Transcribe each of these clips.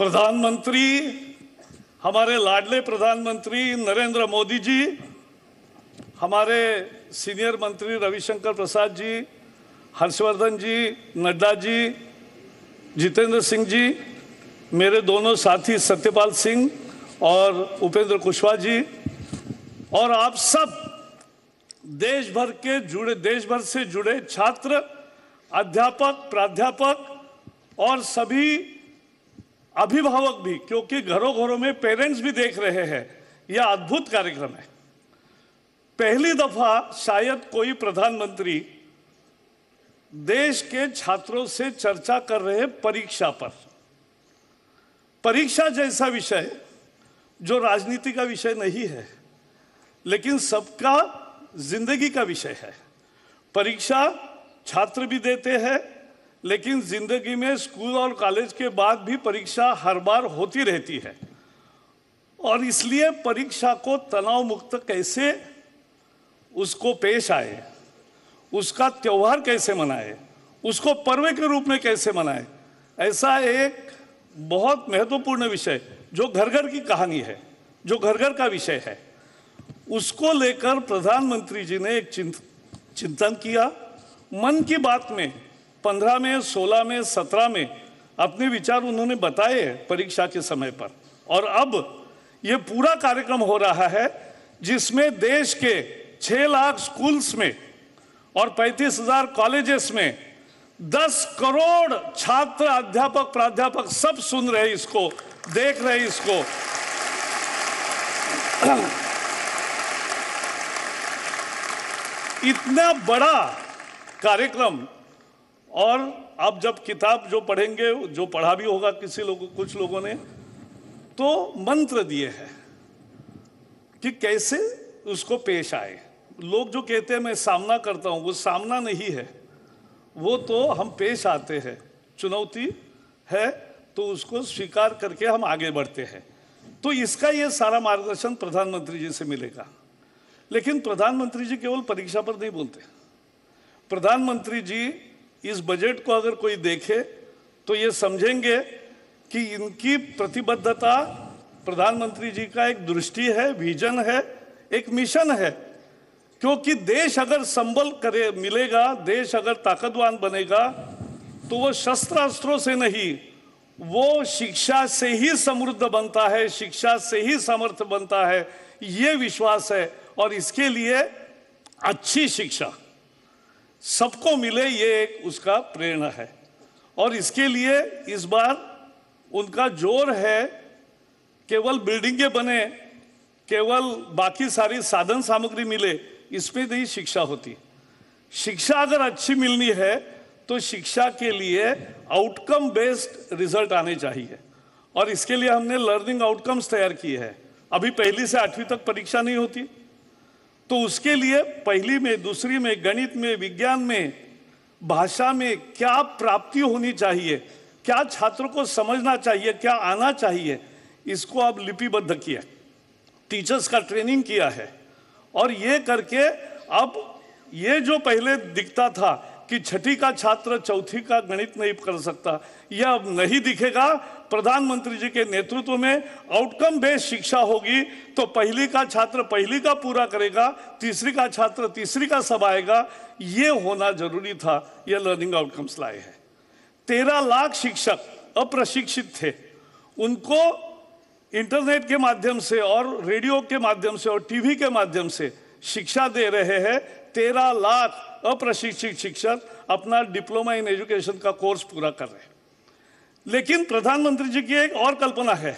प्रधानमंत्री, हमारे लाडले प्रधानमंत्री नरेंद्र मोदी जी, हमारे सीनियर मंत्री रविशंकर प्रसाद जी, हर्षवर्धन जी, नड्डा जी, जितेंद्र सिंह जी, मेरे दोनों साथी सत्यपाल सिंह और उपेंद्र कुशवाहा जी, और आप सब देश भर से जुड़े छात्र, अध्यापक, प्राध्यापक और सभी अभिभावक भी, क्योंकि घरों घरों में पेरेंट्स भी देख रहे हैं। यह अद्भुत कार्यक्रम है। पहली दफा शायद कोई प्रधानमंत्री देश के छात्रों से चर्चा कर रहे परीक्षा पर। परीक्षा जैसा विषय जो राजनीति का विषय नहीं है, लेकिन सबका जिंदगी का विषय है। परीक्षा छात्र भी देते हैं, लेकिन जिंदगी में स्कूल और कॉलेज के बाद भी परीक्षा हर बार होती रहती है। और इसलिए परीक्षा को तनाव मुक्त कैसे उसको पेश आए, उसका त्योहार कैसे मनाए, उसको पर्व के रूप में कैसे मनाए, ऐसा एक बहुत महत्वपूर्ण विषय जो घर घर की कहानी है, जो घर घर का विषय है, उसको लेकर प्रधानमंत्री जी ने एक चिंतन किया। मन की बात में 15 में, 16 में, 17 में अपने विचार उन्होंने बताए परीक्षा के समय पर। और अब ये पूरा कार्यक्रम हो रहा है जिसमें देश के 6 लाख स्कूल्स में और 35,000 कॉलेजेस में 10 करोड़ छात्र, अध्यापक, प्राध्यापक सब सुन रहे इसको, देख रहे इसको। इतना बड़ा कार्यक्रम। और अब जब किताब जो पढ़ेंगे, जो पढ़ा भी होगा कुछ लोगों ने, तो मंत्र दिए हैं कि कैसे उसको पेश आए। लोग जो कहते हैं मैं सामना करता हूं, वो सामना नहीं है, वो तो हम पेश आते हैं। चुनौती है तो उसको स्वीकार करके हम आगे बढ़ते हैं। तो इसका ये सारा मार्गदर्शन प्रधानमंत्री जी से मिलेगा। लेकिन प्रधानमंत्री जी केवल परीक्षा पर नहीं बोलते। प्रधानमंत्री जी इस बजट को अगर कोई देखे तो ये समझेंगे कि इनकी प्रतिबद्धता, प्रधानमंत्री जी का एक दृष्टि है, विजन है, एक मिशन है। क्योंकि देश अगर संबल करे मिलेगा, देश अगर ताकतवान बनेगा, तो वो शस्त्र अस्त्रों से नहीं, वो शिक्षा से ही समृद्ध बनता है, शिक्षा से ही समर्थ बनता है, ये विश्वास है। और इसके लिए अच्छी शिक्षा सबको मिले, ये एक उसका प्रेरणा है। और इसके लिए इस बार उनका जोर है, केवल बिल्डिंगें बने, केवल बाकी सारी साधन सामग्री मिले, इसमें नहीं शिक्षा होती। शिक्षा अगर अच्छी मिलनी है तो शिक्षा के लिए आउटकम बेस्ड रिजल्ट आने चाहिए। और इसके लिए हमने लर्निंग आउटकम्स तैयार किए हैं। अभी 1 से 8वीं तक परीक्षा नहीं होती, तो उसके लिए 1ली में, 2री में, गणित में, विज्ञान में, भाषा में क्या प्राप्ति होनी चाहिए, क्या छात्र को समझना चाहिए, क्या आना चाहिए, इसको अब लिपिबद्ध किया, टीचर्स का ट्रेनिंग किया है। और ये करके अब ये जो पहले दिखता था कि 6ठी का छात्र 4थी का गणित नहीं कर सकता, यह अब नहीं दिखेगा। प्रधानमंत्री जी के नेतृत्व में आउटकम बेस्ड शिक्षा होगी तो 1ली का छात्र 1ली का पूरा करेगा, 3री का छात्र 3री का सब आएगा। ये होना जरूरी था। ये लर्निंग आउटकम्स लाए हैं। 13 लाख शिक्षक अप्रशिक्षित थे, उनको इंटरनेट के माध्यम से और रेडियो के माध्यम से और टीवी के माध्यम से शिक्षा दे रहे हैं। 13 लाख अप्रशिक्षित शिक्षक अपना डिप्लोमा इन एजुकेशन का कोर्स पूरा कर रहे हैं। लेकिन प्रधानमंत्री जी की एक और कल्पना है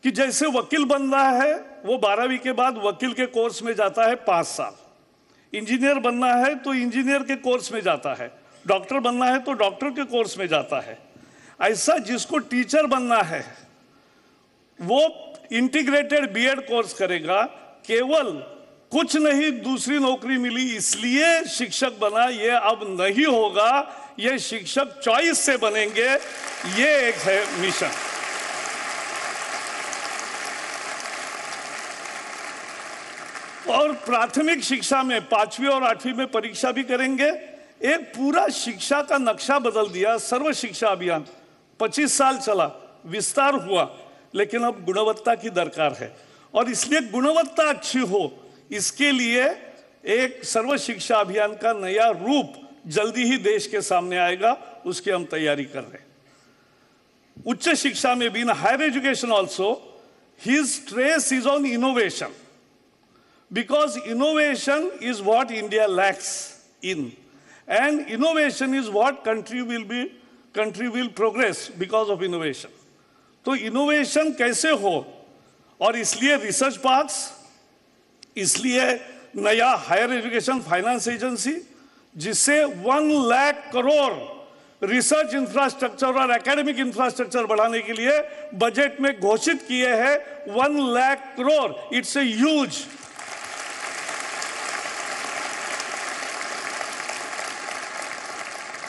कि जैसे वकील बन रहा है, वो 12वीं के बाद वकील के कोर्स में जाता है 5 साल, इंजीनियर बनना है तो इंजीनियर के कोर्स में जाता है, डॉक्टर बनना है तो डॉक्टर के कोर्स में जाता है। ऐसा जिसको टीचर बनना है वो इंटीग्रेटेड बीएड कोर्स करेगा। केवल कुछ नहीं, दूसरी नौकरी मिली इसलिए शिक्षक बना, ये अब नहीं होगा। ये शिक्षक चॉइस से बनेंगे। ये एक है मिशन। और प्राथमिक शिक्षा में 5वीं और 8वीं में परीक्षा भी करेंगे। एक पूरा शिक्षा का नक्शा बदल दिया। सर्व शिक्षा अभियान 25 साल चला, विस्तार हुआ, लेकिन अब गुणवत्ता की दरकार है। और इसलिए गुणवत्ता अच्छी हो, इसके लिए एक सर्व शिक्षा अभियान का नया रूप जल्दी ही देश के सामने आएगा, उसकी हम तैयारी कर रहे हैं। उच्च शिक्षा में भी, in higher education also, his stress is on innovation, because innovation is what India lacks in, and innovation is what country will progress because of innovation. तो innovation कैसे हो, और इसलिए रिसर्च पार्क्स, इसलिए नया हायर एजुकेशन फाइनेंस एजेंसी, जिससे 1 lakh crore research infrastructure और academic infrastructure बढ़ाने के लिए बजट में घोषित किए हैं 1 lakh crore. It's a huge.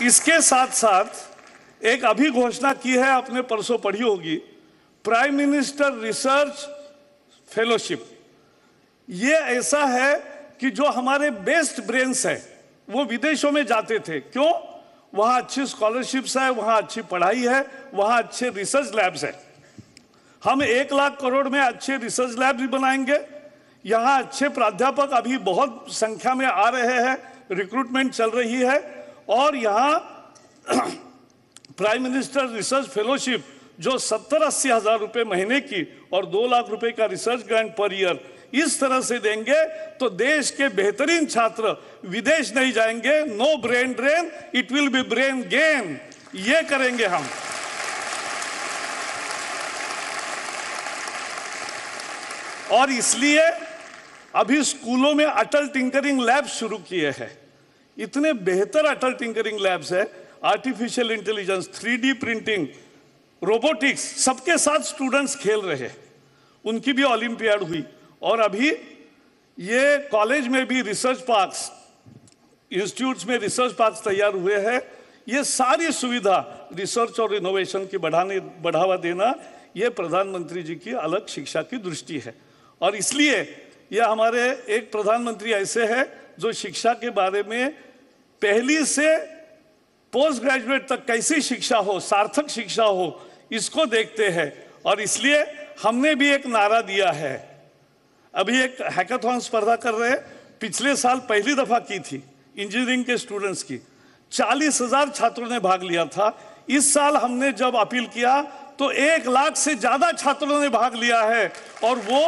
इसके साथ साथ एक अभी घोषणा की है, आपने परसों पढ़ी होगी, प्राइम मिनिस्टर रिसर्च फेलोशिप। ये ऐसा है कि जो हमारे बेस्ट ब्रेन्स है वो विदेशों में जाते थे। क्यों? वहाँ अच्छी स्कॉलरशिप्स है, वहाँ अच्छी पढ़ाई है, वहाँ अच्छे रिसर्च लैब्स है। हम 1 लाख करोड़ में अच्छे रिसर्च लैब भी बनाएंगे। यहाँ अच्छे प्राध्यापक अभी बहुत संख्या में आ रहे हैं, रिक्रूटमेंट चल रही है। और यहाँ प्राइम मिनिस्टर रिसर्च फेलोशिप जो 70-80 हज़ार रुपये महीने की और 2 लाख रुपए का रिसर्च ग्रांट पर ईयर इस तरह से देंगे तो देश के बेहतरीन छात्र विदेश नहीं जाएंगे। No brain drain, it will be brain gain. ये करेंगे हम। और इसलिए अभी स्कूलों में अटल टिंकरिंग लैब शुरू किए हैं। इतने बेहतर अटल टिंकरिंग लैब्स है, artificial intelligence, 3D printing, robotics, सबके साथ स्टूडेंट्स खेल रहे। उनकी भी ओलंपियाड हुई। और अभी ये कॉलेज में भी रिसर्च पार्क्स, इंस्टीट्यूट्स में रिसर्च पार्क्स तैयार हुए हैं। ये सारी सुविधा रिसर्च और इनोवेशन की बढ़ावा देना, ये प्रधानमंत्री जी की अलग शिक्षा की दृष्टि है। और इसलिए ये हमारे एक प्रधानमंत्री ऐसे हैं जो शिक्षा के बारे में पहली से पोस्ट ग्रेजुएट तक कैसी शिक्षा हो, सार्थक शिक्षा हो, इसको देखते हैं। और इसलिए हमने भी एक नारा दिया है। अभी एक हैकाथॉन स्पर्धा कर रहे हैं, पिछले साल पहली दफा की थी इंजीनियरिंग के स्टूडेंट्स की, 40,000 छात्रों ने भाग लिया था। इस साल हमने जब अपील किया तो 1 लाख से ज्यादा छात्रों ने भाग लिया है। और वो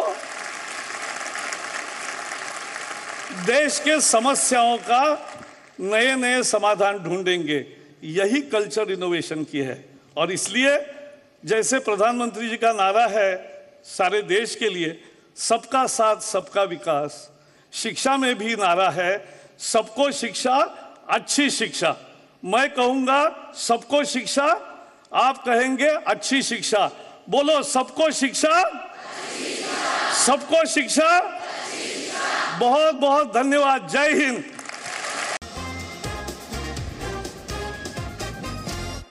देश के समस्याओं का नए नए समाधान ढूंढेंगे। यही कल्चर इनोवेशन की है। और इसलिए जैसे प्रधानमंत्री जी का नारा है सारे देश के लिए, सबका साथ सबका विकास, शिक्षा में भी नारा है सबको शिक्षा अच्छी शिक्षा। मैं कहूंगा सबको शिक्षा, आप कहेंगे अच्छी शिक्षा। बोलो सबको शिक्षा, सबको शिक्षा। बहुत बहुत धन्यवाद। जय हिंद।